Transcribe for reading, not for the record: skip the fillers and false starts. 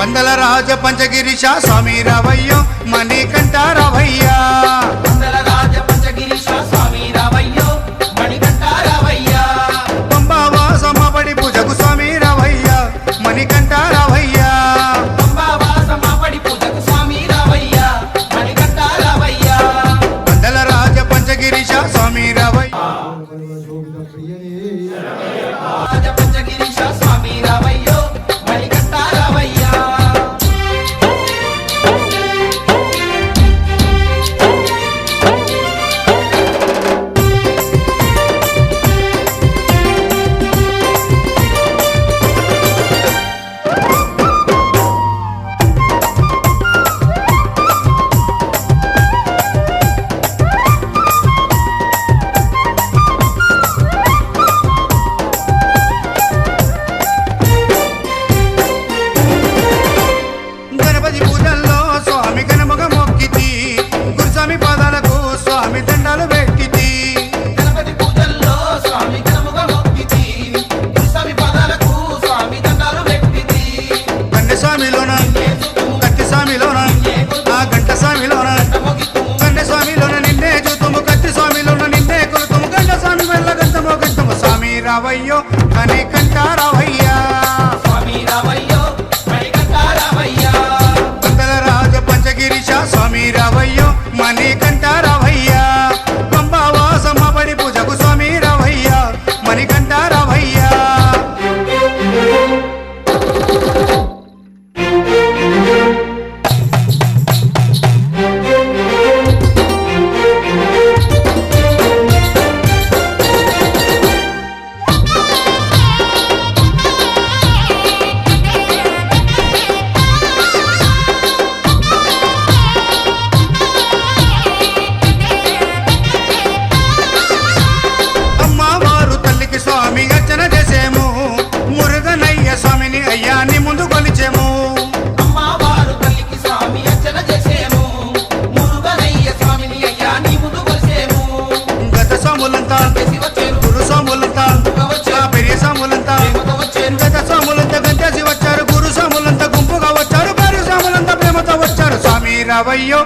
పందల రాజ పంచగిరీశ స్వామి రావయ్యో మణికంఠ రావయ్యా పందల రాజ పంచగిరీశ స్వామి రావయ్యో మణికంఠ రావయ్యా పంబావాసమబడి పూజకు స్వామి రావయ్యా మణికంఠ రావయ్యా పంబావాసమబడి పూజకు స్వామి రావయ్యా మణికంఠ రావయ్యా పందల రాజ పంచగిరీశ స్వామి రావయ్యా రాజ పంచగిరీశ స్వామి రావయ్యో మణికంఠ రావయ్యా గణపతి పూజల్లో స్వామి గణముగ మొక్కితి గురుస్వామి పాదాలకు స్వామి దండాలు పెట్టితి గణపతి పూజల్లో స్వామి గణముగా మొక్కితి స్వామి పాదాలకు స్వామి దండాలు పెట్టితి కండె స్వామిలోన కత్తి స్వామిలోన ఆ గంట స్వామిలోన కండె స్వామిలోన నిన్నే చూతుము కత్తి స్వామిలోన నిన్నే కొలుతుము గంట స్వామి వెళ్ళ గంటమో గంటము స్వామి రావయ్యో మణికంఠ రావయ్యా స్వామి రావయ్యో మణికంఠ రావయ్యా పందల రాజ పంచగిరీశ స్వామి రావయ్యో మణికంఠ రావయ్యా పంబావాసమబడి పూజకు స్వామి రావయ్యా మణికంఠ రావయ్యా అమ్మవారు తల్లికి స్వామి అర్చన చేసేము మురుగనయ్య స్వామిని అయ్యాన్ని ముందు కొలిచేము అమ్మవారు తల్లికి స్వామి అర్చన చేసేము మురుగనయ్య స్వామిని అయ్యా నీ ముందు కొలిసేము గత స్వాములంతా చేసి వచ్చేరు గురు స్వాములంతా ఆ పెరియ స్వాములంతా ప్రేమతో వచ్చేరు గత స్వాములంతా గంటేసి వచ్చారు గురు స్వాములంతా గుంపుగా వచ్చారు పెరియ స్వాములంతా ప్రేమతో వచ్చారు స్వామి రావయ్యో